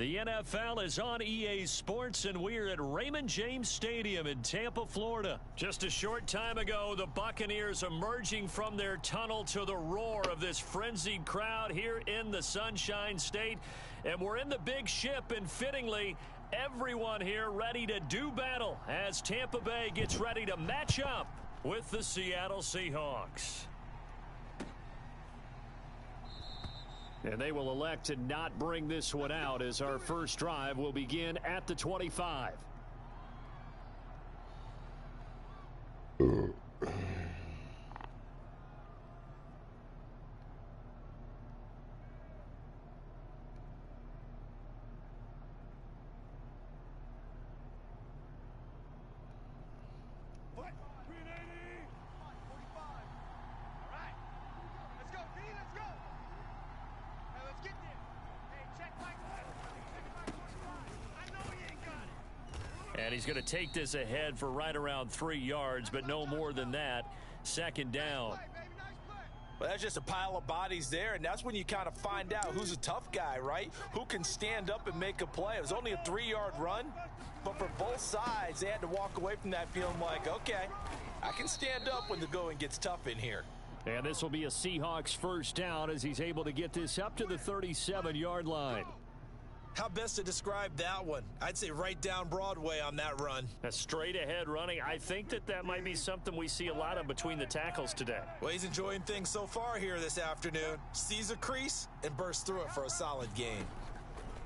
The NFL is on EA Sports, and we're at Raymond James Stadium in Tampa, Florida. Just a short time ago, the Buccaneers emerging from their tunnel to the roar of this frenzied crowd here in the Sunshine State. And we're in the big ship, and fittingly, everyone here ready to do battle as Tampa Bay gets ready to match up with the Seattle Seahawks. And they will elect to not bring this one out as our first drive will begin at the 25. And he's going to take this ahead for right around 3 yards, but no more than that. Second down. Well, that's just a pile of bodies there, and that's when you kind of find out who's a tough guy, right? Who can stand up and make a play. It was only a 3-yard run, but for both sides, they had to walk away from that feeling like, okay, I can stand up when the going gets tough in here. And this will be a Seahawks first down as he's able to get this up to the 37-yard line. How best to describe that one? I'd say right down Broadway on that run. A straight-ahead running. I think that might be something we see a lot of between the tackles today. Well, he's enjoying things so far here this afternoon. Sees a crease and bursts through it for a solid gain.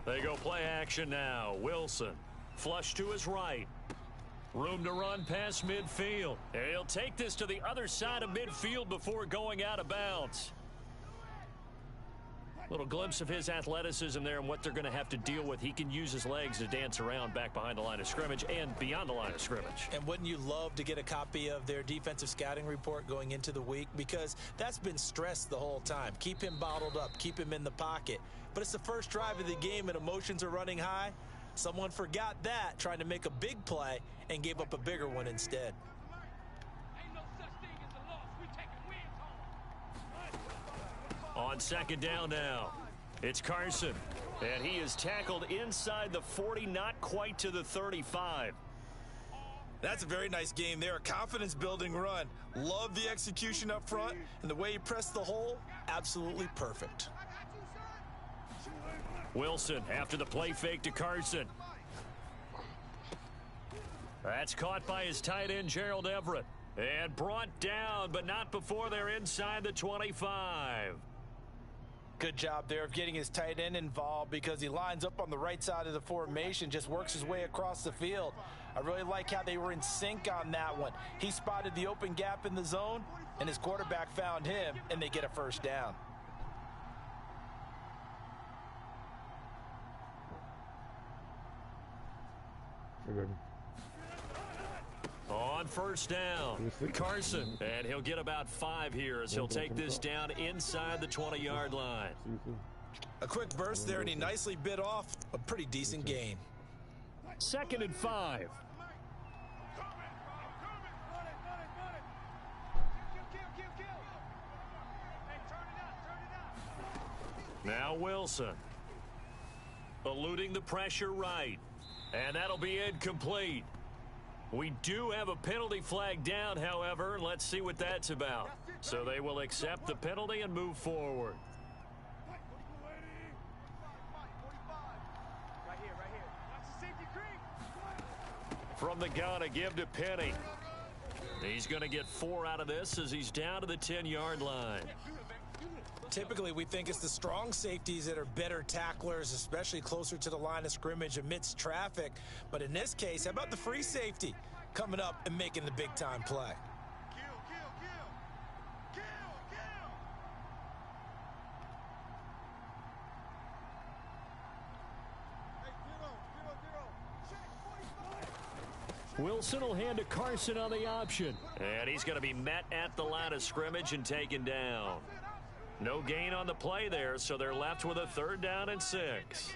They go play action now. Wilson, flush to his right. Room to run past midfield. And he'll take this to the other side of midfield before going out of bounds. Little glimpse of his athleticism there and what they're going to have to deal with. He can use his legs to dance around back behind the line of scrimmage and beyond the line of scrimmage. And wouldn't you love to get a copy of their defensive scouting report going into the week? Because that's been stressed the whole time. Keep him bottled up. Keep him in the pocket. But it's the first drive of the game and emotions are running high. Someone forgot that, trying to make a big play, and gave up a bigger one instead. On second down now, it's Carson. And he is tackled inside the 40, not quite to the 35. That's a very nice game there. A confidence-building run. Love the execution up front, and the way he pressed the hole, absolutely perfect. Wilson after the play fake to Carson. That's caught by his tight end, Gerald Everett. And brought down, but not before they're inside the 25. Good job there of getting his tight end involved because he lines up on the right side of the formation, just works his way across the field. I really like how they were in sync on that one. He spotted the open gap in the zone, and his quarterback found him, and they get a first down. On first down, Carson, and he'll get about 5 here as he'll take this down inside the 20-yard line. A quick burst there, and he nicely bit off a pretty decent gain. Second and 5. Now Wilson, eluding the pressure right, and that'll be incomplete. We do have a penalty flag down, however. Let's see what that's about. So they will accept the penalty and move forward. From the gun, a give to Penny. He's going to get 4 out of this as he's down to the 10-yard line. Typically, we think it's the strong safeties that are better tacklers, especially closer to the line of scrimmage amidst traffic. But in this case, how about the free safety coming up and making the big-time play? Wilson will hand to Carson on the option. And he's going to be met at the line of scrimmage and taken down. No gain on the play there, so they're left with a 3rd down and 6.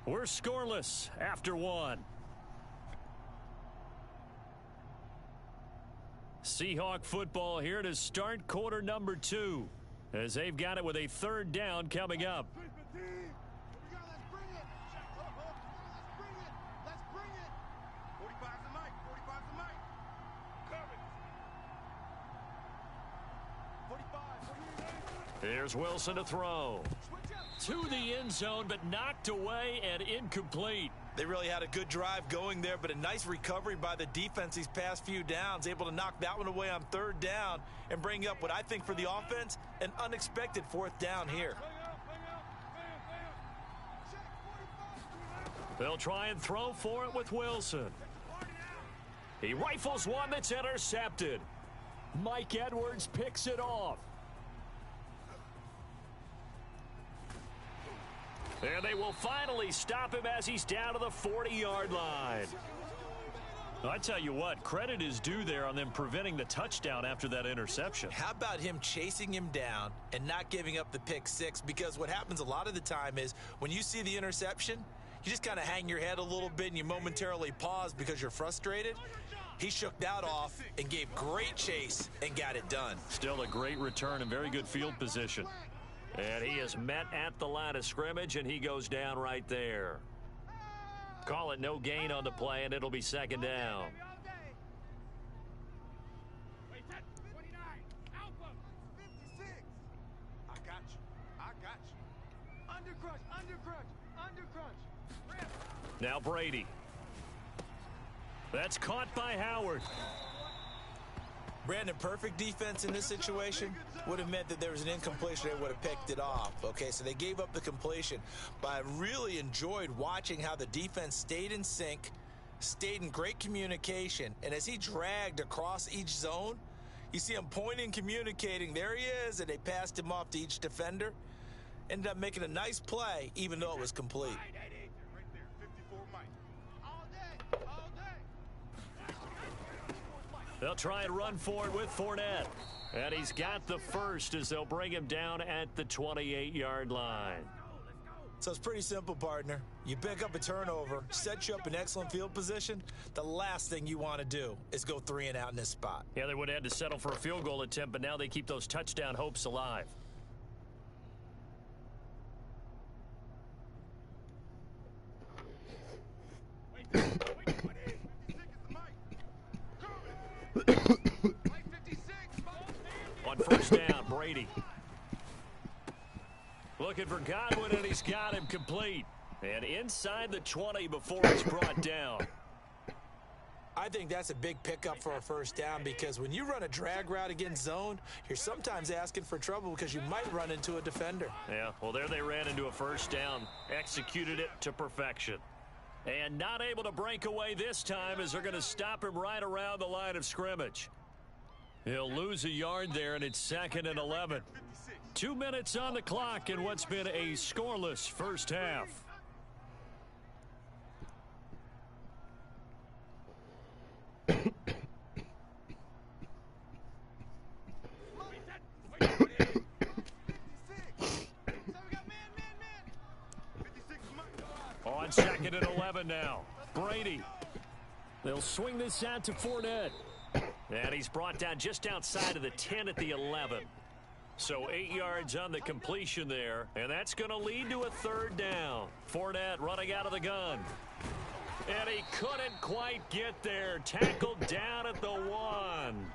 We're scoreless after one. Seahawk football here to start quarter number 2, as they've got it with a third down coming up. Here's Wilson to throw. To the end zone, but knocked away and incomplete. They really had a good drive going there, but a nice recovery by the defense these past few downs, able to knock that one away on third down and bring up what I think for the offense, an unexpected fourth down here. They'll try and throw for it with Wilson. He rifles one that's intercepted. Mike Edwards picks it off. And they will finally stop him as he's down to the 40-yard line. I tell you what, credit is due there on them preventing the touchdown after that interception. How about him chasing him down and not giving up the pick six? Because what happens a lot of the time is when you see the interception, you just kind of hang your head a little bit and you momentarily pause because you're frustrated. He shook that off and gave great chase and got it done. Still a great return and very good field position. And he is met at the line of scrimmage, and he goes down right there. Call it no gain on the play, and it'll be second down. Now Brady. That's caught by Howard. Brandon, perfect defense in this situation would have meant that there was an incompletion. They would have picked it off. Okay, so they gave up the completion. But I really enjoyed watching how the defense stayed in sync, stayed in great communication. And as he dragged across each zone, you see him pointing, communicating. There he is, and they passed him off to each defender. Ended up making a nice play, even though it was complete. They'll try and run for it with Fournette. And he's got the first as they'll bring him down at the 28-yard line. So it's pretty simple, partner. You pick up a turnover, set you up in excellent field position. The last thing you want to do is go 3 and out in this spot. Yeah, they would have had to settle for a field goal attempt, but now they keep those touchdown hopes alive. On first down, Brady. Looking for Godwin, and he's got him complete. And inside the 20 before it's brought down. I think that's a big pickup for a first down because when you run a drag route against zone, you're sometimes asking for trouble because you might run into a defender. Yeah, well, there they ran into a first down, executed it to perfection. And not able to break away this time as they're going to stop him right around the line of scrimmage. He'll lose a yard there, and it's 2nd and 11. 2 minutes on the clock in what's been a scoreless first half. On 2nd and 11 now. Brady. They'll swing this out to Fournette. And he's brought down just outside of the 10 at the 11. So 8 yards on the completion there. And that's going to lead to a third down. Fournette running out of the gun. And he couldn't quite get there. Tackled down at the 1.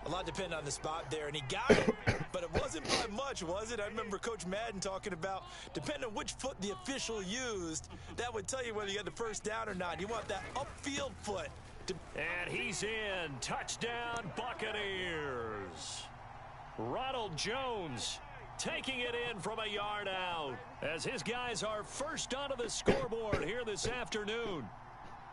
A lot depended on the spot there, and he got it, but it wasn't by much, was it? I remember Coach Madden talking about, depending on which foot the official used, that would tell you whether you had the first down or not. You want that upfield foot. And he's in. Touchdown, Buccaneers. Ronald Jones taking it in from a yard out as his guys are first onto the scoreboard here this afternoon.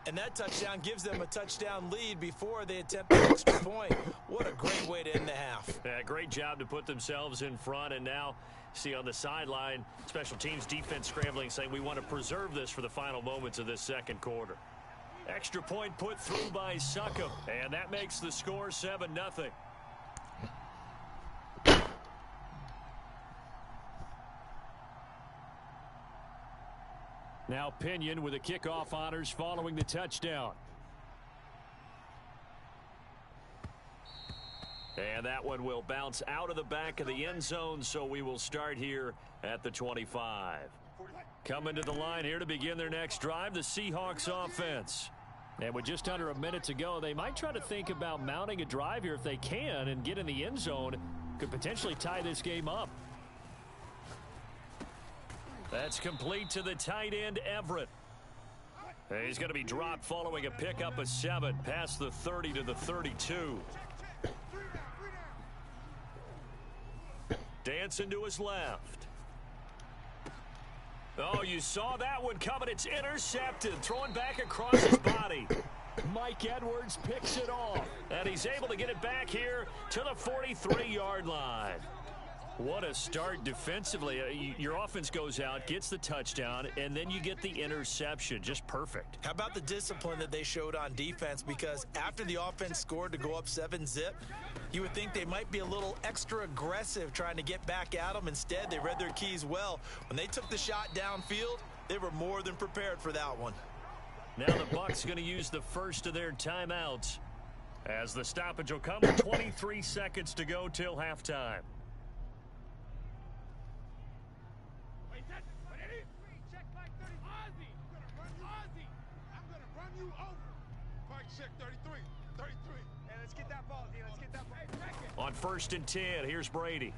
And that touchdown gives them a touchdown lead before they attempt the extra point. What a great way to end the half. Yeah, great job to put themselves in front. And now, see on the sideline, special teams defense scrambling, saying we want to preserve this for the final moments of this second quarter. Extra point put through by Succop, and that makes the score 7-0. Now Pinion with the kickoff honors following the touchdown. And that one will bounce out of the back of the end zone, so we will start here at the 25. Coming to the line here to begin their next drive, the Seahawks offense. And with just under a minute to go, they might try to think about mounting a drive here if they can and get in the end zone. Could potentially tie this game up. That's complete to the tight end, Everett. He's going to be dropped following a pickup of 7 past the 30 to the 32. Dancing to his left. Oh, you saw that one coming. It's intercepted. Throwing back across his body. Mike Edwards picks it off. And he's able to get it back here to the 43-yard line. What a start defensively. Your offense goes out, gets the touchdown, and then you get the interception. Just perfect. How about the discipline that they showed on defense? Because after the offense scored to go up 7-zip, you would think they might be a little extra aggressive trying to get back at them. Instead, they read their keys well. When they took the shot downfield, they were more than prepared for that one. Now the Bucs going to use the first of their timeouts as the stoppage will come with 23 seconds to go till halftime. On 1st and 10, here's Brady.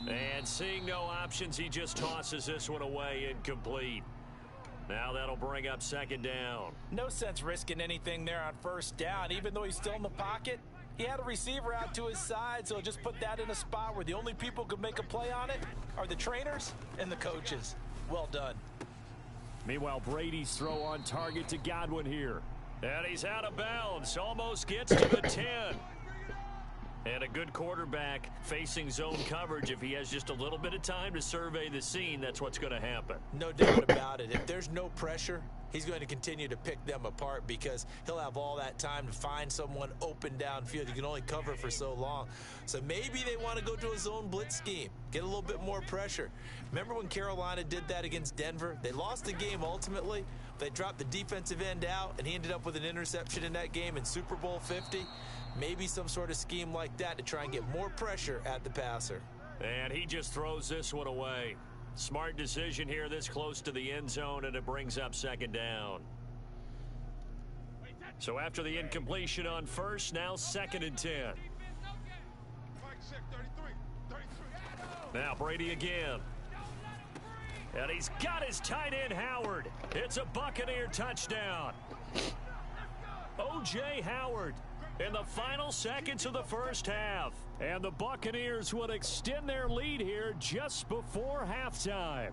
And seeing no options, he just tosses this one away, incomplete. Now that'll bring up 2nd down. No sense risking anything there on 1st down. Even though he's still in the pocket, he had a receiver out to his side, so just put that in a spot where the only people who can make a play on it are the trainers and the coaches. Well done. Meanwhile, Brady's throw on target to Godwin here. And he's out of bounds. Almost gets to the 10. And a good quarterback facing zone coverage. If he has just a little bit of time to survey the scene, that's what's going to happen. No doubt about it. If there's no pressure, he's going to continue to pick them apart because he'll have all that time to find someone open downfield. You can only cover for so long. So maybe they want to go to a zone blitz scheme, get a little bit more pressure. Remember when Carolina did that against Denver? They lost the game ultimately. They dropped the defensive end out, and he ended up with an interception in that game in Super Bowl 50. Maybe some sort of scheme like that to try and get more pressure at the passer. And he just throws this one away. Smart decision here this close to the end zone, and it brings up 2nd down. So after the incompletion on 1st, now 2nd and 10. Now Brady again. And he's got his tight end, Howard. It's a Buccaneer touchdown. O.J. Howard in the final seconds of the 1st half. And the Buccaneers would extend their lead here just before halftime.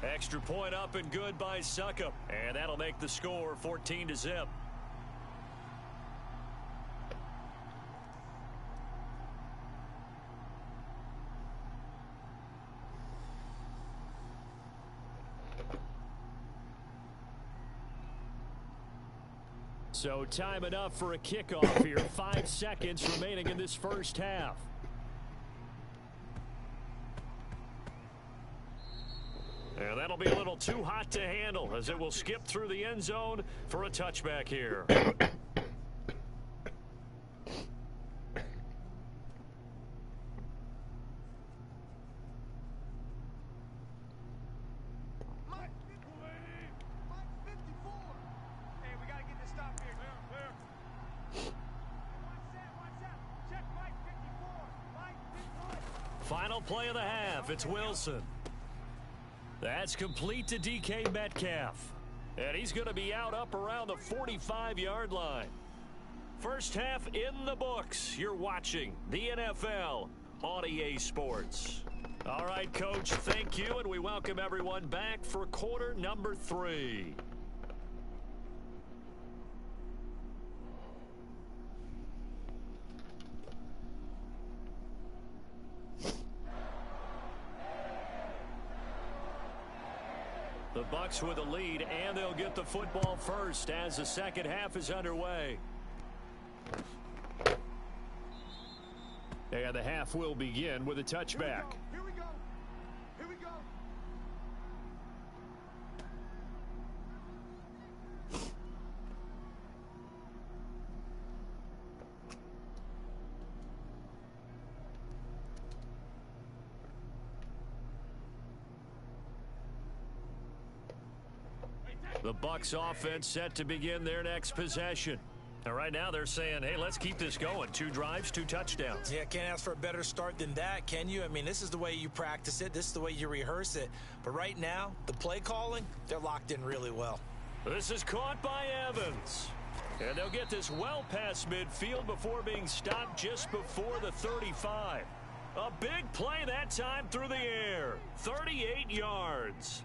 Extra point up and good by Succop. And that'll make the score 14-0. So time enough for a kickoff here. 5 seconds remaining in this 1st half. And that'll be a little too hot to handle as it will skip through the end zone for a touchback here. Final play of the half. It's Wilson. That's complete to DK Metcalf. And he's going to be out up around the 45-yard line. 1st half in the books. You're watching the NFL on EA Sports. All right, Coach, thank you, and we welcome everyone back for quarter number 3. Bucs with a lead, and they'll get the football first as the second half is underway. And the half will begin with a touchback. Here we go. Here we go. The Bucs offense set to begin their next possession. And right now they're saying, hey, let's keep this going. 2 drives, 2 touchdowns. Yeah, can't ask for a better start than that, can you? I mean, this is the way you practice it. This is the way you rehearse it. But right now, the play calling, they're locked in really well. This is caught by Evans. And they'll get this well past midfield before being stopped just before the 35. A big play that time through the air. 38 yards.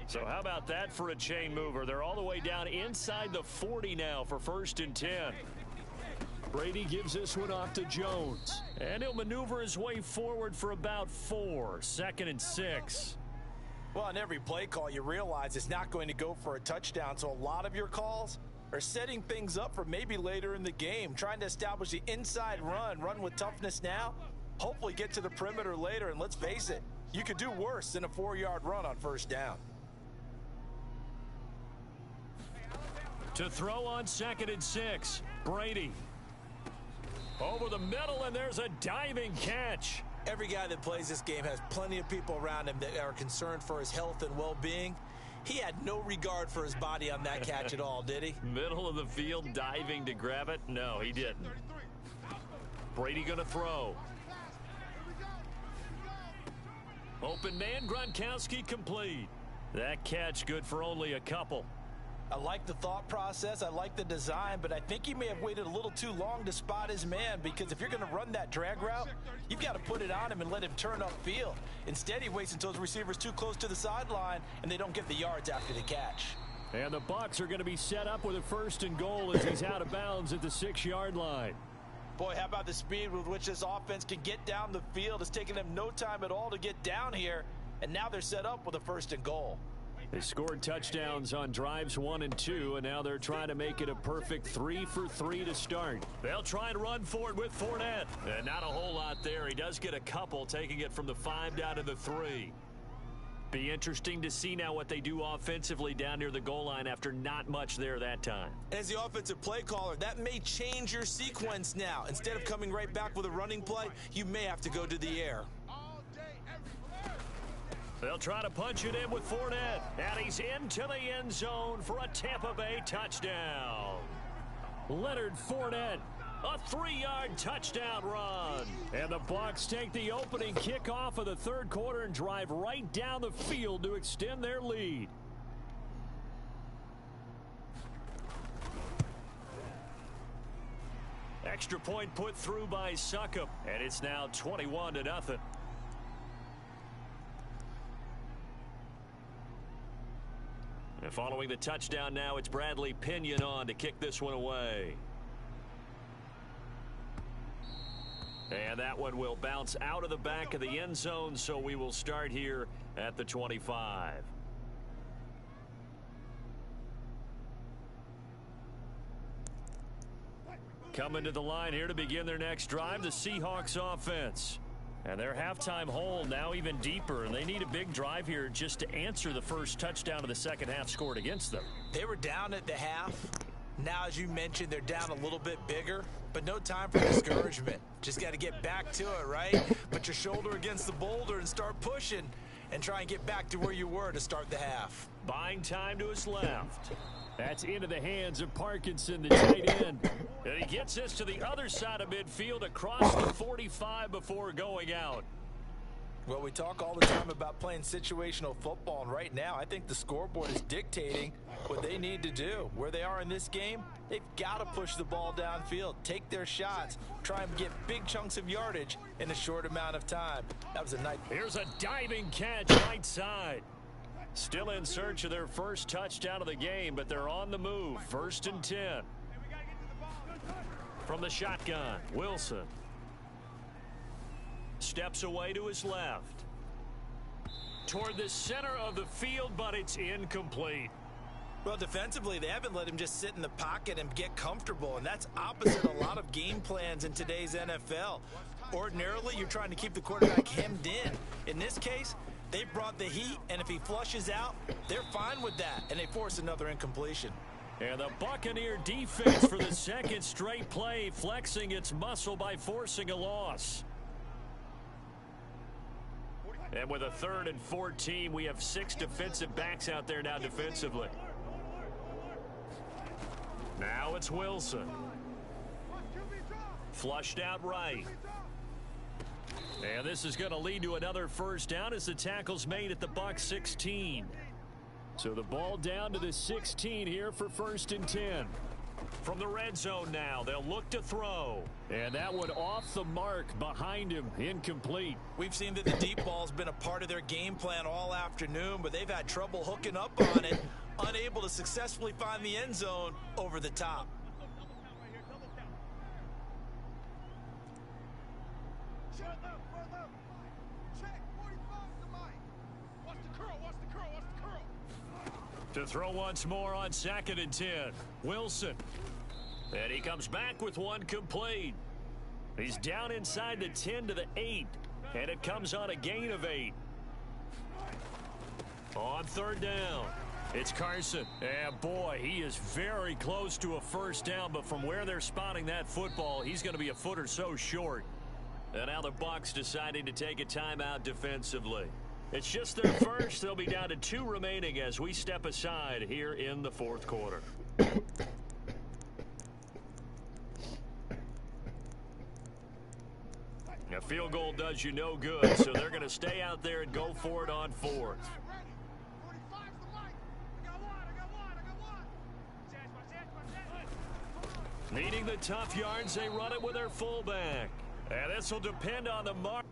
So how about that for a chain mover? They're all the way down inside the 40 now for 1st and 10. Brady gives this one off to Jones. And he'll maneuver his way forward for about 4. 2nd and 6. Well, on every play call, you realize it's not going to go for a touchdown. So a lot of your calls are setting things up for maybe later in the game, trying to establish the inside run with toughness now, hopefully get to the perimeter later. And let's face it, you could do worse than a 4-yard run on 1st down. To throw on 2nd and 6, Brady. Over the middle, and there's a diving catch. Every guy that plays this game has plenty of people around him that are concerned for his health and well-being. He had no regard for his body on that catch at all, did he? Middle of the field, diving to grab it? No, he didn't. Brady going to throw. Open man, Gronkowski complete. That catch good for only a couple. I like the thought process. I like the design, but I think he may have waited a little too long to spot his man, because if you're going to run that drag route, you've got to put it on him and let him turn upfield. Instead, he waits until his receiver's too close to the sideline, and they don't get the yards after the catch. And the Bucs are going to be set up with a 1st and goal as he's out of bounds at the 6-yard line. Boy, how about the speed with which this offense can get down the field? It's taken them no time at all to get down here, and now they're set up with a 1st and goal. They scored touchdowns on drives 1 and 2, and now they're trying to make it a perfect 3 for 3 to start. They'll try and run for it with Fournette. And not a whole lot there. He does get a couple, taking it from the 5 down to the 3. Be interesting to see now what they do offensively down near the goal line after not much there that time. As the offensive play caller, that may change your sequence now. Instead of coming right back with a running play, you may have to go to the air. They'll try to punch it in with Fournette. And he's into the end zone for a Tampa Bay touchdown. Leonard Fournette, a 3-yard touchdown run. And the Bucs take the opening kickoff of the 3rd quarter and drive right down the field to extend their lead. Extra point put through by Succop. And it's now 21-0. And following the touchdown now, it's Bradley Pinion on to kick this one away. And that one will bounce out of the back of the end zone, so we will start here at the 25. Coming to the line here to begin their next drive, the Seahawks offense. And their halftime hole now even deeper, and they need a big drive here just to answer the first touchdown of the second half scored against them. They were down at the half. Now, as you mentioned, they're down a little bit bigger, but no time for discouragement. Just got to get back to it, right? Put your shoulder against the boulder and start pushing and try and get back to where you were to start the half. Buying time to his left. That's into the hands of Parkinson, the tight end. And he gets this to the other side of midfield across the 45 before going out. Well, we talk all the time about playing situational football, and right now I think the scoreboard is dictating what they need to do. Where they are in this game, they've got to push the ball downfield, take their shots, try and get big chunks of yardage in a short amount of time. That was a nice. Here's a diving catch right side. Still in search of their first touchdown of the game, but they're on the move. 1st and 10. From the shotgun, Wilson. Steps away to his left. Toward the center of the field, but it's incomplete. Well, defensively, they haven't let him just sit in the pocket and get comfortable, and that's opposite a lot of game plans in today's NFL. Ordinarily, you're trying to keep the quarterback hemmed in. In this case, they brought the heat, and if he flushes out, they're fine with that, and they force another incompletion. And the Buccaneer defense for the second straight play, flexing its muscle by forcing a loss. And with a 3rd and 14, we have 6 defensive backs out there now defensively. Now it's Wilson. Flushed out right. And this is going to lead to another first down as the tackle's made at the Bucs 16. So the ball down to the 16 here for 1st and 10. From the red zone now, they'll look to throw. And that one off the mark behind him, incomplete. We've seen that the deep ball's been a part of their game plan all afternoon, but they've had trouble hooking up on it, unable to successfully find the end zone over the top. To throw once more on 2nd and 10. Wilson. And he comes back with one complete. He's down inside the 10 to the 8. And it comes on a gain of 8. On 3rd down, it's Carson. And boy, he is very close to a first down, but from where they're spotting that football, he's going to be a foot or so short. And now the Bucs deciding to take a timeout defensively. It's just their first. They'll be down to 2 remaining as we step aside here in the 4th quarter. A field goal does you no good, so they're going to stay out there and go for it on 4th. Needing the tough yards, they run it with their fullback. And this will depend on the mark.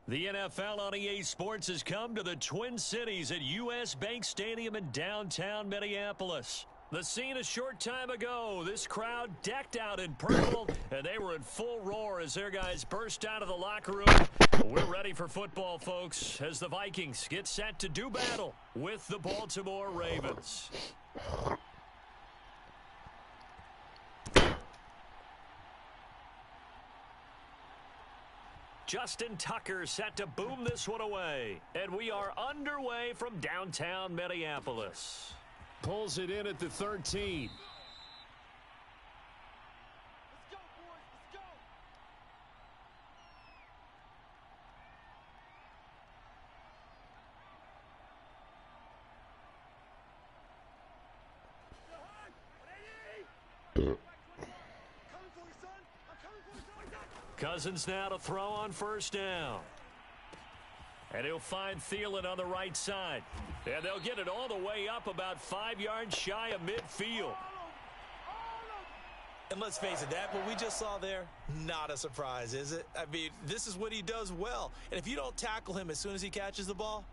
The NFL on EA Sports has come to the Twin Cities at U.S. Bank Stadium in downtown Minneapolis. The scene a short time ago, this crowd decked out in purple, and they were in full roar as their guys burst out of the locker room. We're ready for football, folks, as the Vikings get set to do battle with the Baltimore Ravens. Justin Tucker set to boom this one away. And we are underway from downtown Minneapolis. Pulls it in at the 13. Let's go, boys. Let's go. Coming for you, son. I'm coming for you, son. Cousins now to throw on first down. And he'll find Thielen on the right side. And they'll get it all the way up about 5 yards shy of midfield. And let's face it, that what we just saw there, not a surprise, is it? I mean, this is what he does well. And if you don't tackle him as soon as he catches the ball,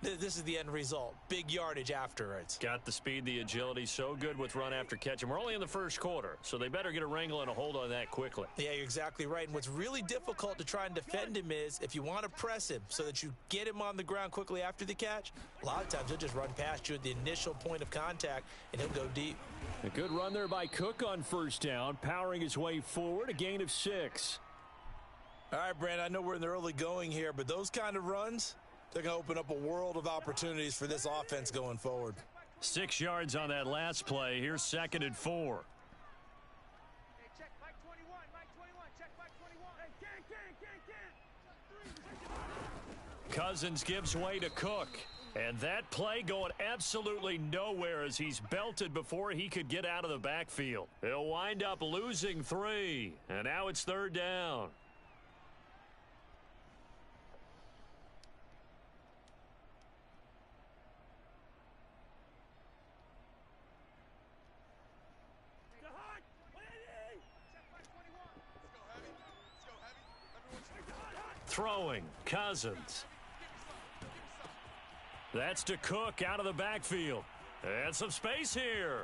this is the end result. Big yardage afterwards. Got the speed, the agility, so good with run after catch. And we're only in the first quarter, so they better get a wrangle and a hold on that quickly. Yeah, you're exactly right. And what's really difficult to try and defend him is if you want to press him so that you get him on the ground quickly after the catch, a lot of times he'll just run past you at the initial point of contact, and he'll go deep. A good run there by Cook on first down, powering his way forward, a gain of 6. All right, Brandon, I know we're in the early going here, but those kind of runs, they're going to open up a world of opportunities for this offense going forward. 6 yards on that last play. Here's 2nd and 4. Hey, check Mike 21. Mike 21. Check Mike 21. Hey, gang. Cousins gives way to Cook. And that play going absolutely nowhere as he's belted before he could get out of the backfield. He'll wind up losing 3. And now it's 3rd down. Throwing, Cousins. That's to Cook out of the backfield. And some space here.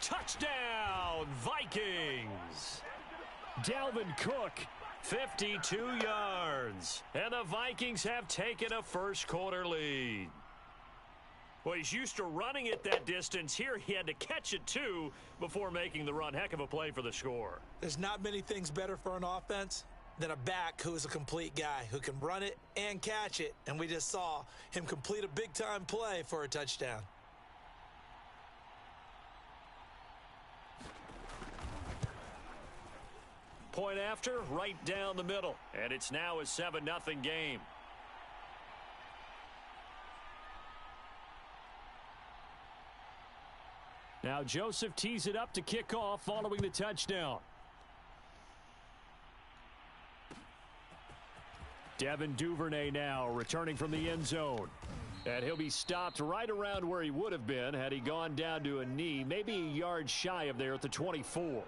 Touchdown, Vikings. Dalvin Cook, 52 yards. And the Vikings have taken a first quarter lead. Well, he's used to running it that distance. Here he had to catch it, too, before making the run. Heck of a play for the score. There's not many things better for an offense than a back who is a complete guy who can run it and catch it. And we just saw him complete a big-time play for a touchdown. Point after, right down the middle. And it's now a 7-0 game. Now Joseph tees it up to kick off following the touchdown. Devin Duvernay now returning from the end zone. And he'll be stopped right around where he would have been had he gone down to a knee, maybe a yard shy of there at the 24.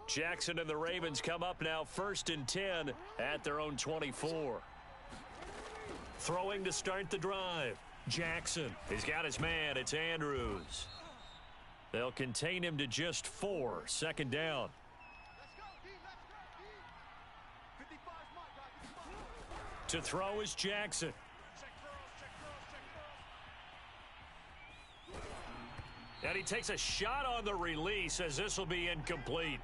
Jackson and the Ravens come up now 1st and 10 at their own 24. Throwing to start the drive. Jackson. He's got his man. It's Andrews. They'll contain him to just 4. 2nd down. Let's go, D. Let's go, D. 55's my guy. To throw is Jackson. Check girls. And he takes a shot on the release as this will be incomplete.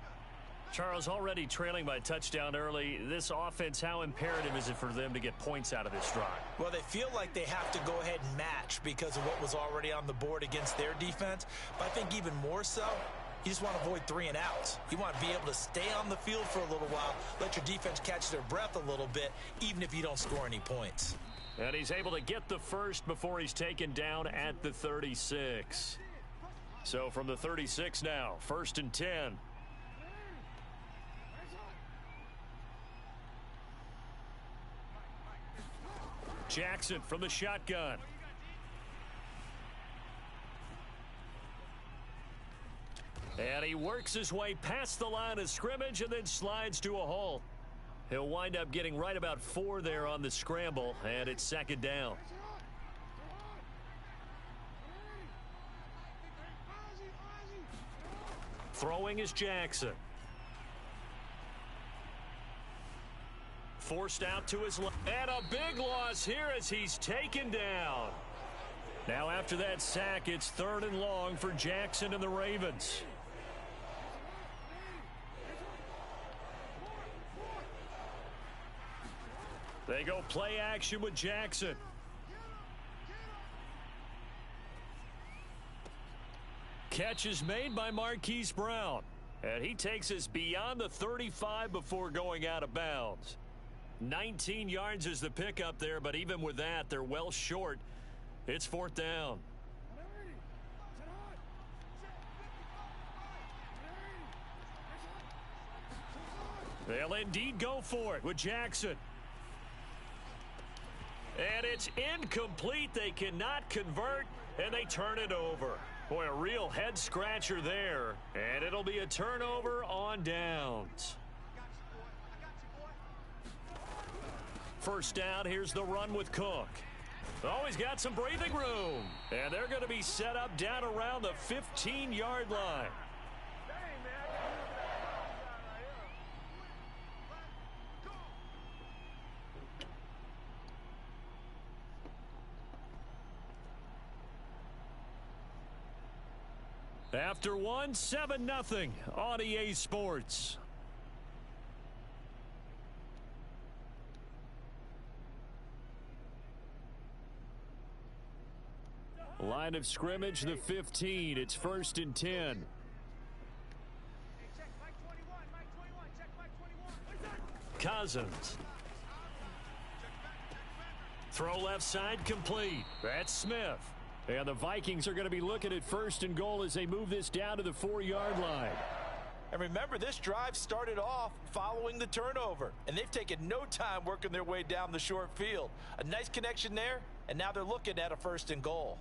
Charles, already trailing by a touchdown early. This offense, how imperative is it for them to get points out of this drive? Well, they feel like they have to go ahead and match because of what was already on the board against their defense. But I think even more so, you just want to avoid 3 and outs. You want to be able to stay on the field for a little while, let your defense catch their breath a little bit, even if you don't score any points. And he's able to get the first before he's taken down at the 36. So from the 36 now, 1st and 10. Jackson from the shotgun. And he works his way past the line of scrimmage and then slides to a hole. He'll wind up getting right about 4 there on the scramble, and it's 2nd down. Throwing is Jackson. Forced out to his left. And a big loss here as he's taken down. Now after that sack, it's 3rd and long for Jackson and the Ravens. They go play action with Jackson. Catch is made by Marquise Brown. And he takes us beyond the 35 before going out of bounds. 19 yards is the pickup there, but even with that, they're well short. It's 4th down. They'll indeed go for it with Jackson. And it's incomplete. They cannot convert, and they turn it over. Boy, a real head-scratcher there. And it'll be a turnover on downs. First down, here's the run with Cook. Oh, he's got some breathing room. And they're going to be set up down around the 15-yard line. After one, 7-0 on EA Sports. Line of scrimmage, the 15. It's 1st and 10. Cousins. Throw left side complete. That's Smith. And the Vikings are going to be looking at 1st and goal as they move this down to the 4-yard line. And remember, this drive started off following the turnover. And they've taken no time working their way down the short field. A nice connection there, and now they're looking at a 1st and goal.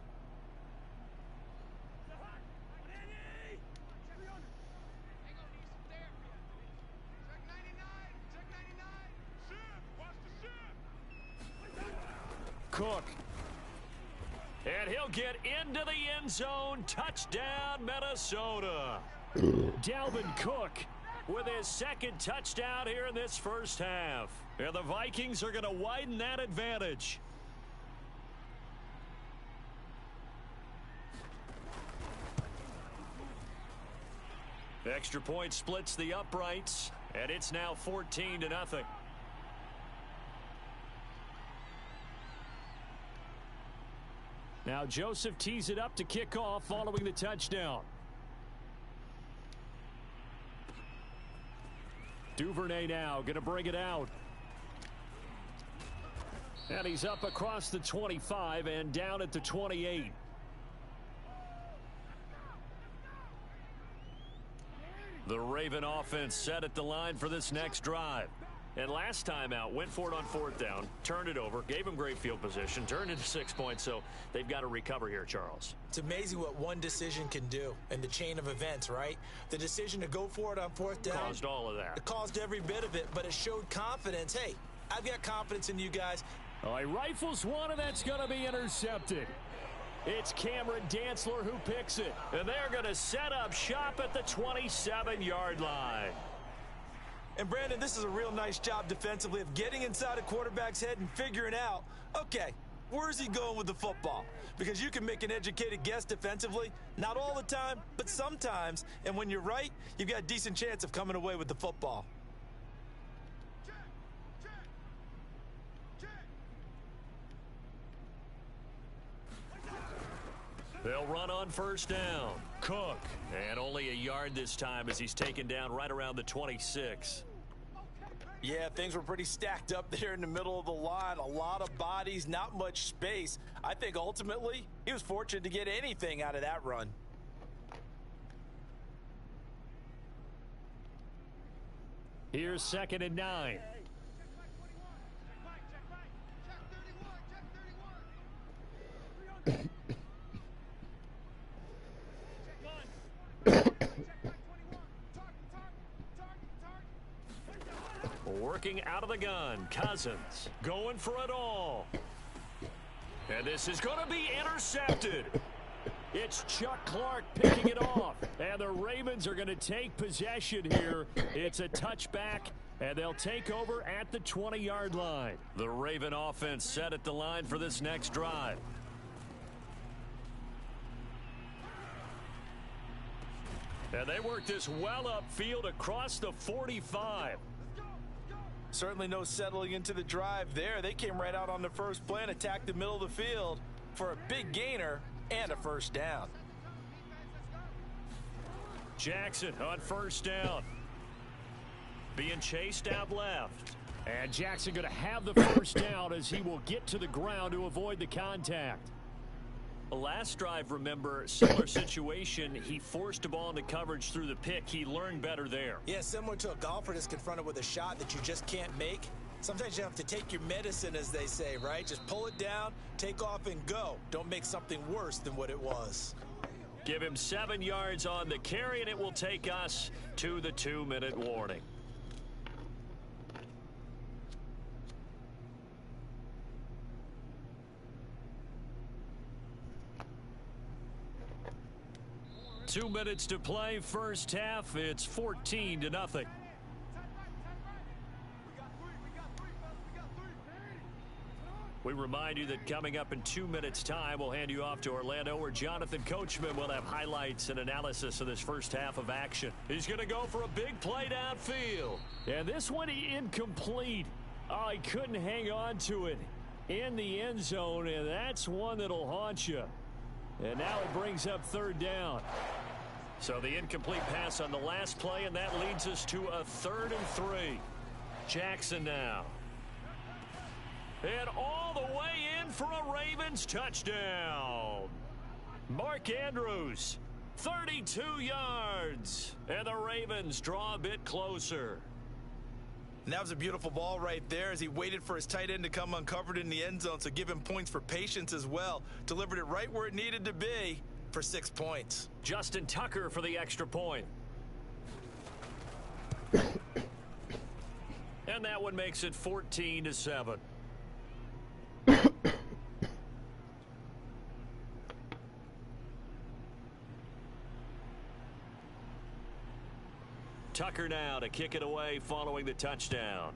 Cook. And he'll get into the end zone. Touchdown, Minnesota. Dalvin Cook with his 2nd touchdown here in this first half. And the Vikings are going to widen that advantage. Extra point splits the uprights, and it's now 14-0. Now Joseph tees it up to kick off following the touchdown. Duvernay now going to bring it out. And he's up across the 25 and down at the 28. The Raven offense set at the line for this next drive. And last time out, went for it on 4th down, turned it over, gave him great field position, turned into 6 points, so they've got to recover here, Charles. It's amazing what one decision can do in the chain of events, right? The decision to go for it on 4th down. Caused all of that. It caused every bit of it, but it showed confidence. Hey, I've got confidence in you guys. Oh, he rifles one, and that's going to be intercepted. It's Cameron Dantzler who picks it, and they're going to set up shop at the 27-yard line. And, Brandon, this is a real nice job defensively of getting inside a quarterback's head and figuring out, okay, where's he going with the football? Because you can make an educated guess defensively, not all the time, but sometimes. And when you're right, you've got a decent chance of coming away with the football. They'll run on 1st down. Cook. And only a yard this time as he's taken down right around the 26. Yeah, things were pretty stacked up there in the middle of the line. A lot of bodies, not much space. I think ultimately he was fortunate to get anything out of that run. Here's 2nd and 9. Working out of the gun, Cousins going for it all. And this is going to be intercepted. It's Chuck Clark picking it off. And the Ravens are going to take possession here. It's a touchback, and they'll take over at the 20-yard line. The Raven offense set at the line for this next drive. And they work this well upfield across the 45. Certainly no settling into the drive there. They came right out on the first play and attacked the middle of the field for a big gainer and a first down. Jackson on first down. Being chased out left. And Jackson going to have the first down as he will get to the ground to avoid the contact. Last drive, remember, similar situation. He forced a ball into coverage through the pick. He learned better there. Yeah, similar to a golfer that's confronted with a shot that you just can't make. Sometimes you have to take your medicine, as they say, right? Just pull it down, take off, and go. Don't make something worse than what it was. Give him 7 yards on the carry, and it will take us to the 2-minute warning. Two minutes to play, first half. It's 14-0. We remind you that coming up in 2 minutes' time, we'll hand you off to Orlando, where Jonathan Coachman will have highlights and analysis of this first half of action. He's going to go for a big play downfield. And this one incomplete. Oh, he couldn't hang on to it in the end zone, and that's one that'll haunt you. And now it brings up 3rd down. So the incomplete pass on the last play, and that leads us to a 3rd and 3. Jackson now. And all the way in for a Ravens touchdown. Mark Andrews, 32 yards. And the Ravens draw a bit closer. And that was a beautiful ball right there as he waited for his tight end to come uncovered in the end zone, so give him points for patience as well. Delivered it right where it needed to be for 6 points. Justin Tucker for the extra point. And that one makes it 14-7. Tucker now to kick it away following the touchdown.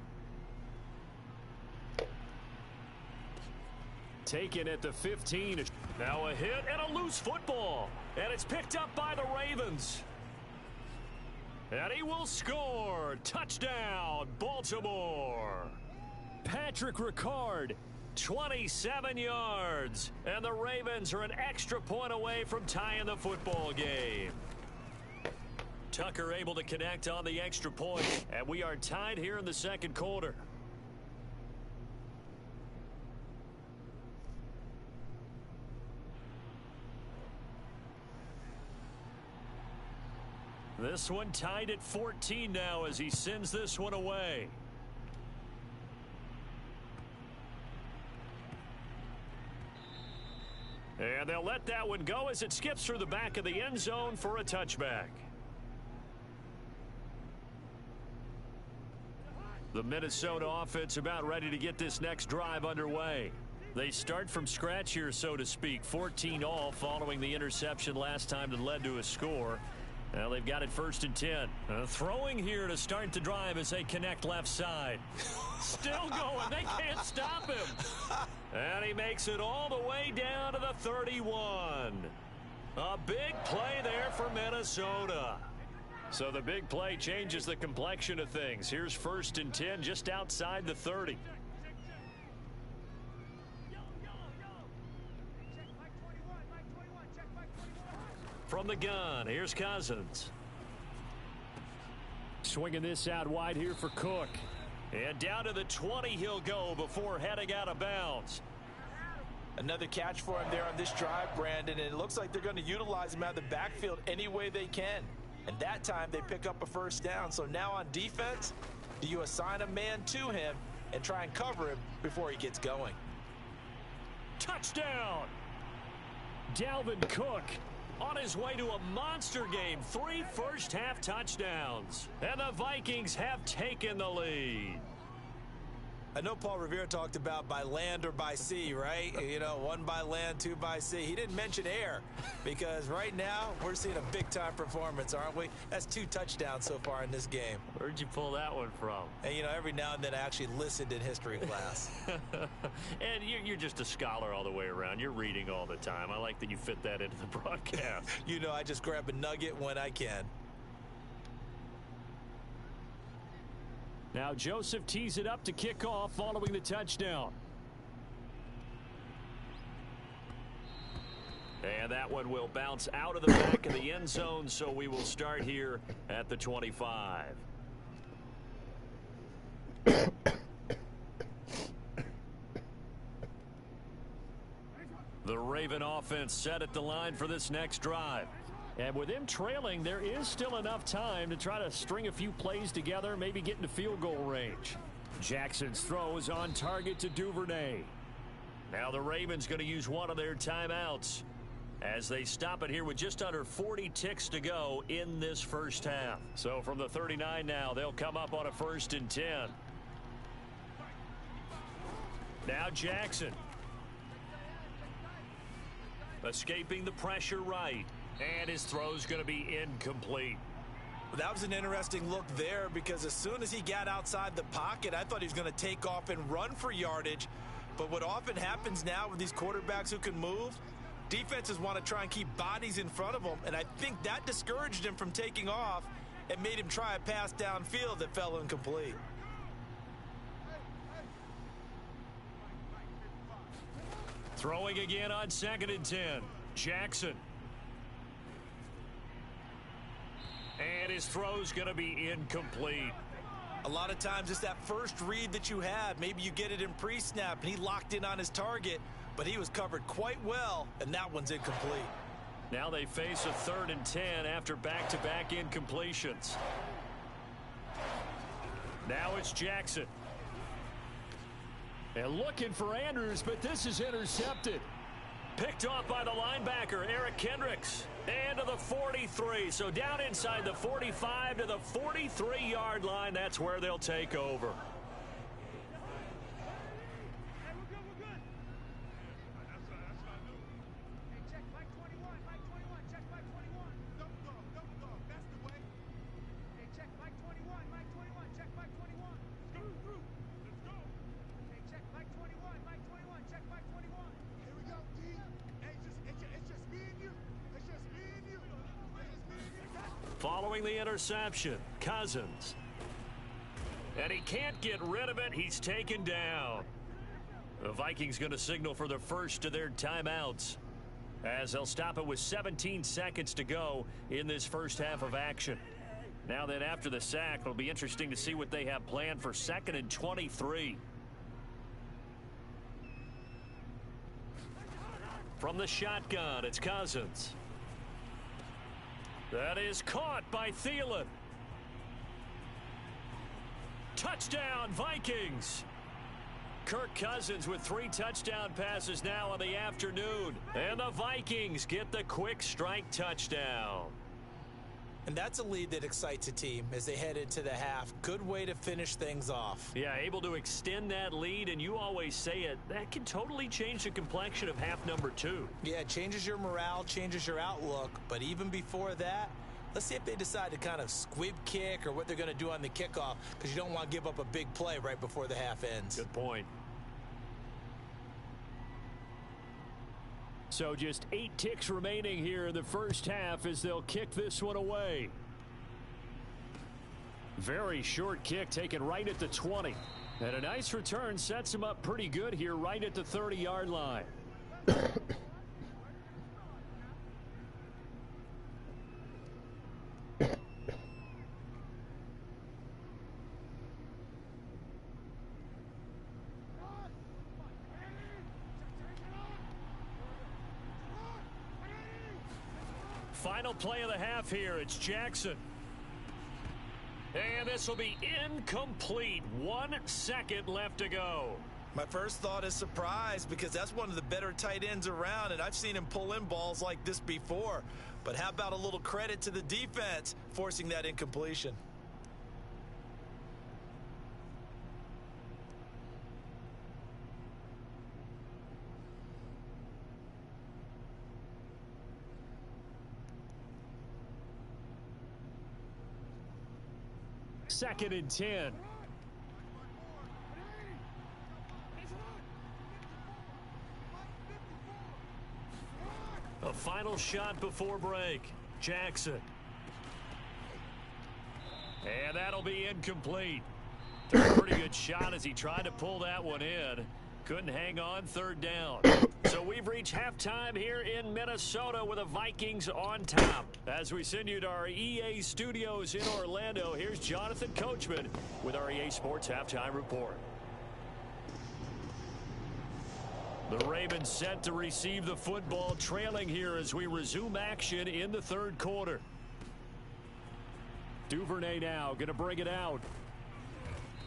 Taken at the 15. Now a hit and a loose football. And it's picked up by the Ravens. And he will score. Touchdown, Baltimore. Patrick Ricard, 27 yards. And the Ravens are an extra point away from tying the football game. Tucker able to connect on the extra point. And we are tied here in the second quarter. This one tied at 14 now as he sends this one away. And they'll let that one go as it skips through the back of the end zone for a touchback. The Minnesota offense about ready to get this next drive underway. They start from scratch here, so to speak. 14 all following the interception last time that led to a score. Now they've got it 1st and 10. Throwing here to start the drive as they connect left side. Still going. They can't stop him. And he makes it all the way down to the 31. A big play there for Minnesota. So the big play changes the complexion of things. Here's 1st and 10 just outside the 30. From the gun, here's Cousins. Swinging this out wide here for Cook. And down to the 20 he'll go before heading out of bounds. Another catch for him there on this drive, Brandon, and it looks like they're going to utilize him out of the backfield any way they can. And that time they pick up a first down. So now on defense, do you assign a man to him and try and cover him before he gets going? Touchdown! Dalvin Cook on his way to a monster game. 3 first-half touchdowns. And the Vikings have taken the lead. I know Paul Revere talked about by land or by sea, right? You know, 1 by land, 2 by sea. He didn't mention air because right now we're seeing a big-time performance, aren't we? That's 2 touchdowns so far in this game. Where'd you pull that one from? And, you know, every now and then I actually listened in history class. And you're just a scholar all the way around. You're reading all the time. I like that you fit that into the broadcast. You know, I just grab a nugget when I can. Now Joseph tees it up to kick off following the touchdown. And that one will bounce out of the back of the end zone, so we will start here at the 25. The Raven offense set at the line for this next drive. And with them trailing, there is still enough time to try to string a few plays together, maybe get into field goal range. Jackson's throw is on target to Duvernay. Now the Ravens going to use one of their timeouts as they stop it here with just under 40 ticks to go in this first half. So from the 39 now, they'll come up on a 1st and 10. Now Jackson. Escaping the pressure right. And his throw's going to be incomplete. That was an interesting look there because as soon as he got outside the pocket, I thought he was going to take off and run for yardage. But what often happens now with these quarterbacks who can move, defenses want to try and keep bodies in front of them. And I think that discouraged him from taking off and made him try a pass downfield that fell incomplete. Throwing again on 2nd and 10. Jackson. And his throw's going to be incomplete. A lot of times it's that first read that you have. Maybe you get it in pre-snap and he locked in on his target, but he was covered quite well, and that one's incomplete. Now they face a 3rd and 10 after back-to-back incompletions. Now it's Jackson. And looking for Andrews, but this is intercepted. Picked off by the linebacker, Eric Kendricks. And to the 43. So down inside the 45 to the 43-yard line. That's where they'll take over. Following the interception, Cousins. And he can't get rid of it. He's taken down. The Vikings going to signal for the first of their timeouts as they'll stop it with 17 seconds to go in this first half of action. Now then, after the sack, it'll be interesting to see what they have planned for 2nd and 23. From the shotgun, it's Cousins. That is caught by Thielen. Touchdown, Vikings. Kirk Cousins with 3 touchdown passes now on the afternoon. And the Vikings get the quick strike touchdown. And that's a lead that excites a team as they head into the half. Good way to finish things off. Yeah, able to extend that lead, and you always say it, that can totally change the complexion of half number 2. Yeah, it changes your morale, changes your outlook. But even before that, let's see if they decide to kind of squib kick or what they're going to do on the kickoff, because you don't want to give up a big play right before the half ends. Good point. So just 8 ticks remaining here in the first half as they'll kick this one away. Very short kick taken right at the 20. And a nice return sets him up pretty good here right at the 30-yard line. final play of the half here. It's Jackson. And this will be incomplete. 1 second left to go. My first thought is surprise, because that's one of the better tight ends around, and I've seen him pull in balls like this before. But how about a little credit to the defense forcing that incompletion? Second and 10. A final shot before break. Jackson. And that'll be incomplete. Took a pretty good shot as he tried to pull that one in. Couldn't hang on. Third down. So we've reached halftime here in Minnesota with the Vikings on top. As we send you to our EA studios in Orlando, here's Jonathan Coachman with our EA Sports Halftime Report. The Ravens set to receive the football, trailing here as we resume action in the third quarter. Duvernay now going to bring it out.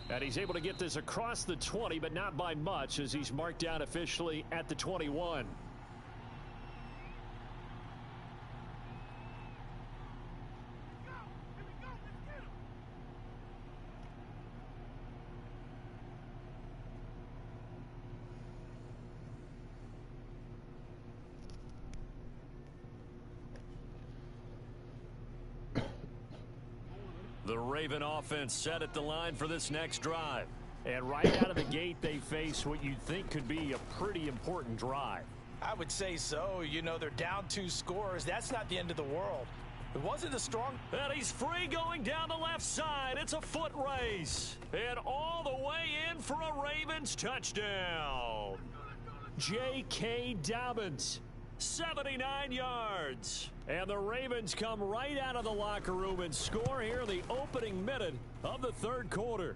And he's able to get this across the 20, but not by much, as he's marked down officially at the 21. The Raven offense set at the line for this next drive. And right out of the gate, they face what you'd think could be a pretty important drive. I would say so. You know, they're down 2 scores. That's not the end of the world. It wasn't a strong... And he's free going down the left side. It's a foot race. And all the way in for a Ravens touchdown. J.K. Dobbins. 79 yards. And the Ravens come right out of the locker room and score here in the opening minute of the third quarter.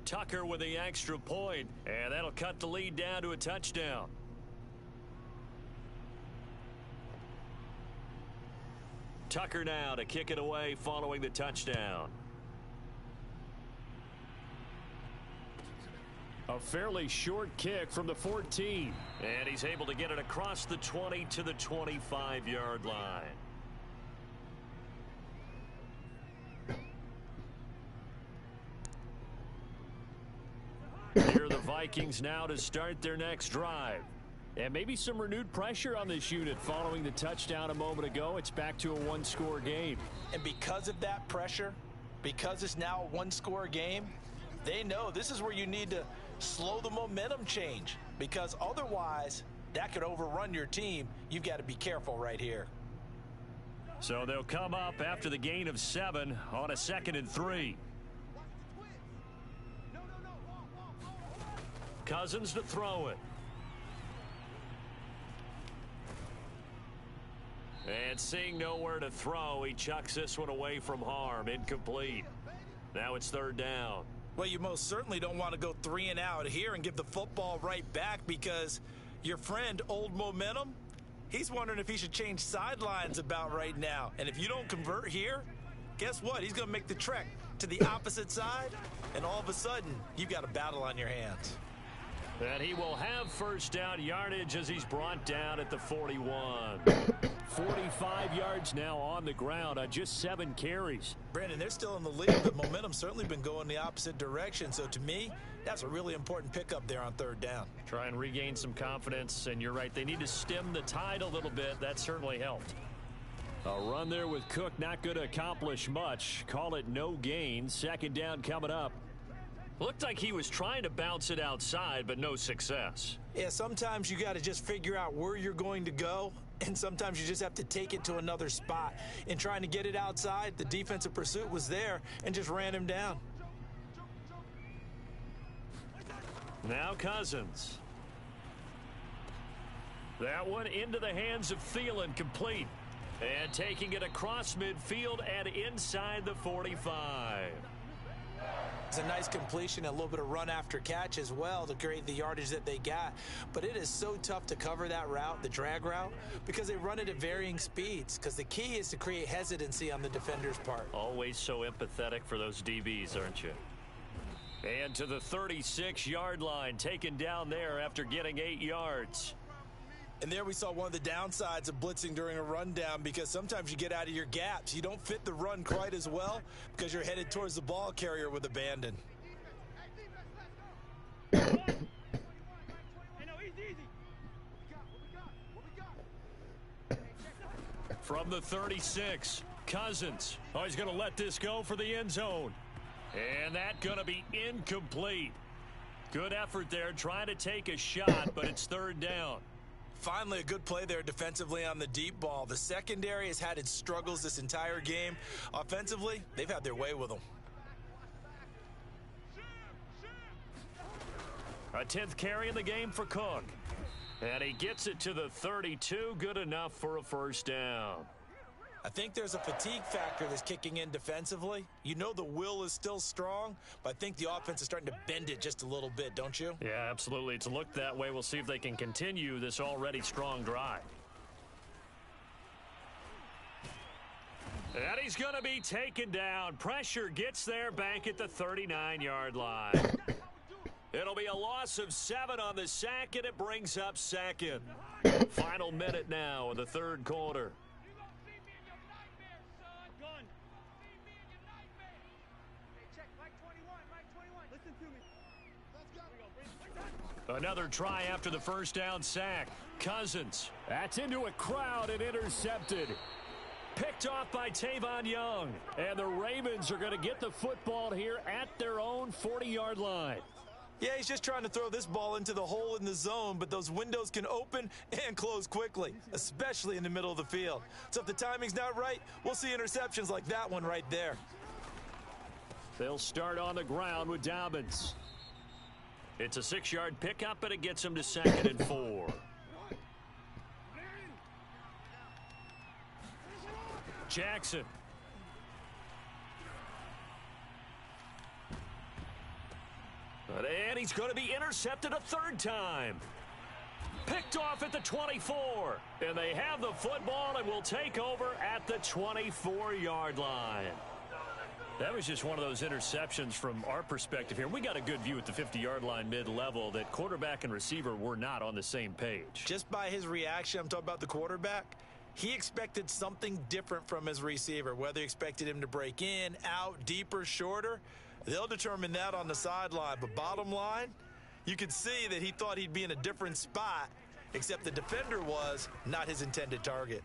Tucker with the extra point, and that'll cut the lead down to a touchdown. Tucker now to kick it away following the touchdown. A fairly short kick from the 14. And he's able to get it across the 20 to the 25-yard line. Here are the Vikings now to start their next drive. And maybe some renewed pressure on this unit following the touchdown a moment ago. It's back to a 1-score game. And because of that pressure, because it's now a 1-score game, they know this is where you need to slow the momentum change, because otherwise that could overrun your team. You've got to be careful right here. So they'll come up after the gain of 7 on a 2nd and 3. Cousins to throw it. And seeing nowhere to throw, he chucks this one away from harm. Incomplete. Now it's third down. Well, you most certainly don't want to go 3 and out here and give the football right back, because your friend, Old Momentum, he's wondering if he should change sidelines about right now. And if you don't convert here, guess what? He's going to make the trek to the opposite side, and all of a sudden, you've got a battle on your hands. And he will have first down yardage as he's brought down at the 41. 45 yards now on the ground on just 7 carries. Brandon, they're still in the lead, but momentum's certainly been going the opposite direction. So to me, that's a really important pickup there on third down. Try and regain some confidence, and you're right, they need to stem the tide a little bit. That certainly helped. A run there with Cook, not going to accomplish much. Call it no gain. Second down coming up. Looked like he was trying to bounce it outside, but no success. Yeah, sometimes you got to just figure out where you're going to go, and sometimes you just have to take it to another spot. In trying to get it outside, the defensive pursuit was there and just ran him down. Now Cousins. That one into the hands of Thielen, complete. And taking it across midfield and inside the 45. It's a nice completion, a little bit of run after catch as well to create the yardage that they got. But it is so tough to cover that route, the drag route, because they run it at varying speeds. Because the key is to create hesitancy on the defender's part. Always so empathetic for those DBs, aren't you? And to the 36-yard line, taken down there after getting 8 yards. And there we saw one of the downsides of blitzing during a rundown, because sometimes you get out of your gaps. You don't fit the run quite as well because you're headed towards the ball carrier with abandon. From the 36, Cousins. Oh, he's going to let this go for the end zone. And that's going to be incomplete. Good effort there trying to take a shot, but it's third down. Finally, a good play there defensively on the deep ball. The secondary has had its struggles this entire game. Offensively, they've had their way with them. A 10th carry in the game for Cook. And he gets it to the 32. Good enough for a first down. I think there's a fatigue factor that's kicking in defensively. You know the will is still strong, but I think the offense is starting to bend it just a little bit, don't you? Yeah, absolutely. It's looked that way. We'll see if they can continue this already strong drive. And he's going to be taken down. Pressure gets there back at the 39-yard line. It'll be a loss of 7 on the sack, and it brings up second. Final minute now in the third quarter. Another try after the first down sack. Cousins. That's into a crowd and intercepted. Picked off by Tavon Young. And the Ravens are going to get the football here at their own 40-yard line. Yeah, he's just trying to throw this ball into the hole in the zone, but those windows can open and close quickly, especially in the middle of the field. So if the timing's not right, we'll see interceptions like that one right there. They'll start on the ground with Dobbins. It's a 6-yard pickup, but it gets him to 2nd and 4. Jackson. And he's going to be intercepted a third time. Picked off at the 24. And they have the football and will take over at the 24-yard line. That was just one of those interceptions from our perspective here. We got a good view at the 50-yard line mid-level that quarterback and receiver were not on the same page. Just by his reaction, I'm talking about the quarterback, he expected something different from his receiver, whether he expected him to break in, out, deeper, shorter. They'll determine that on the sideline. But bottom line, you could see that he thought he'd be in a different spot, except the defender was not his intended target.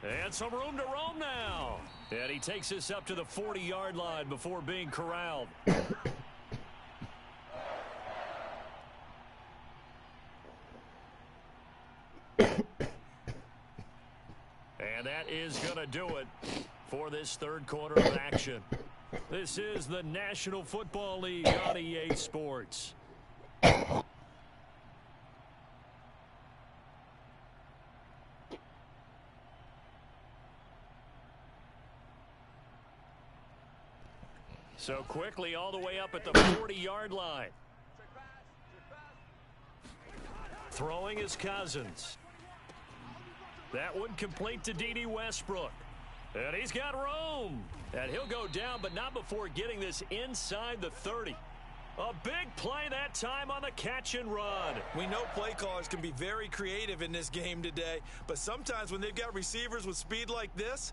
And some room to roam now. And he takes this up to the 40-yard line before being corralled. And that is going to do it for this third quarter of action. This is the National Football League on EA Sports. So quickly all the way up at the 40-yard line. Throwing is Cousins. That one complete to D.D. Westbrook. And he's got room. And he'll go down, but not before getting this inside the 30. A big play that time on the catch and run. We know play callers can be very creative in this game today, but sometimes when they've got receivers with speed like this,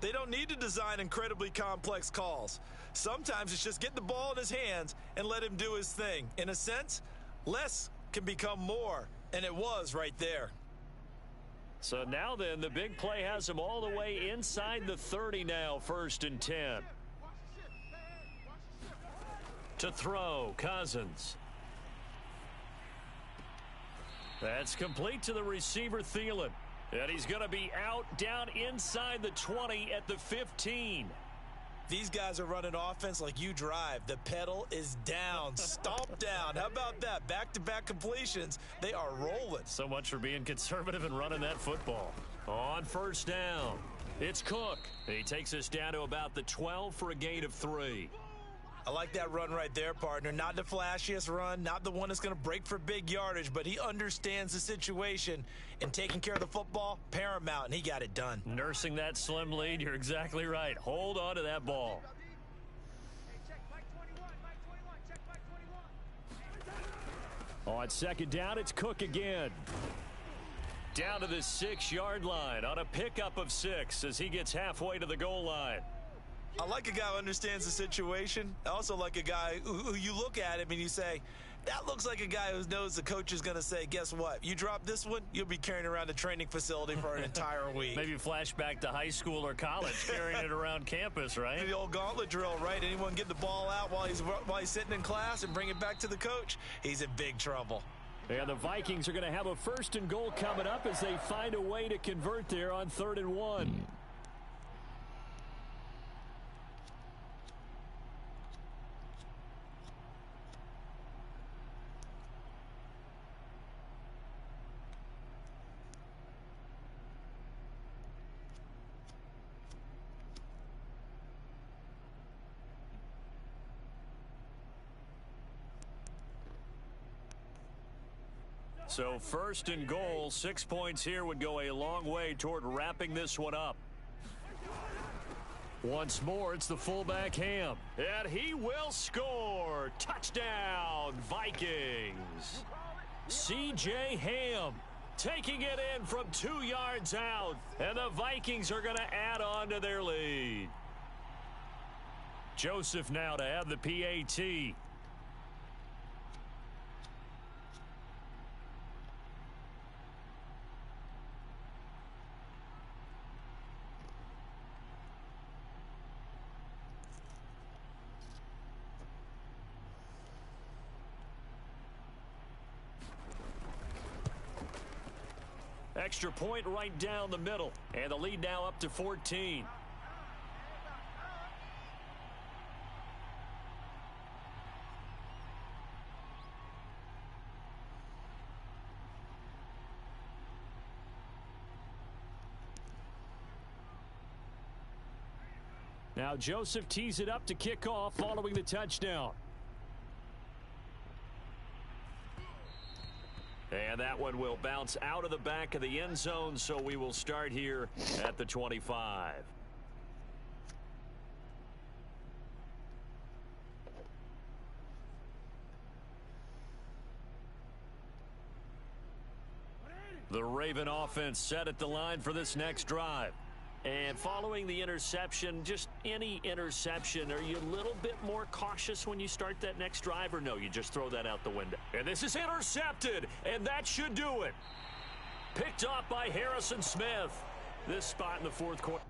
they don't need to design incredibly complex calls. Sometimes it's just get the ball in his hands and let him do his thing. In a sense, less can become more, and it was right there. So now then, the big play has him all the way inside the 30 now, 1st and 10. To throw, Cousins. That's complete to the receiver, Thielen. And he's going to be out down inside the 20 at the 15. These guys are running offense like you drive. The pedal is down, stomp down. How about that? Back-to-back completions. They are rolling. So much for being conservative and running that football. On 1st down, it's Cook. He takes us down to about the 12 for a gain of 3. I like that run right there, partner. Not the flashiest run, not the one that's going to break for big yardage, but he understands the situation, and taking care of the football, paramount, and he got it done. Nursing that slim lead, you're exactly right. Hold on to that ball. On second down, it's Cook again. Down to the 6-yard line on a pickup of 6 as he gets halfway to the goal line. I like a guy who understands the situation. I also like a guy who you look at him and you say, that looks like a guy who knows the coach is going to say, guess what? You drop this one, you'll be carrying around the training facility for an entire week. Maybe flashback to high school or college, carrying it around campus, right? The old gauntlet drill, right? Anyone get the ball out while he's sitting in class and bring it back to the coach, he's in big trouble. And the Vikings are going to have a 1st and goal coming up as they find a way to convert there on 3rd and 1. So 1st and goal, 6 points here would go a long way toward wrapping this one up. Once more, it's the fullback Ham. And he will score. Touchdown, Vikings. C.J. Ham taking it in from 2 yards out. And the Vikings are going to add on to their lead. Joseph now to have the PAT. Extra point right down the middle. And the lead now up to 14. Now Joseph tees it up to kick off following the touchdown. And that one will bounce out of the back of the end zone, so we will start here at the 25. The Raven offense set at the line for this next drive. And following the interception, just any interception, are you a little bit more cautious when you start that next drive, or no, you just throw that out the window? And this is intercepted, and that should do it. Picked off by Harrison Smith. This spot in the 4th quarter.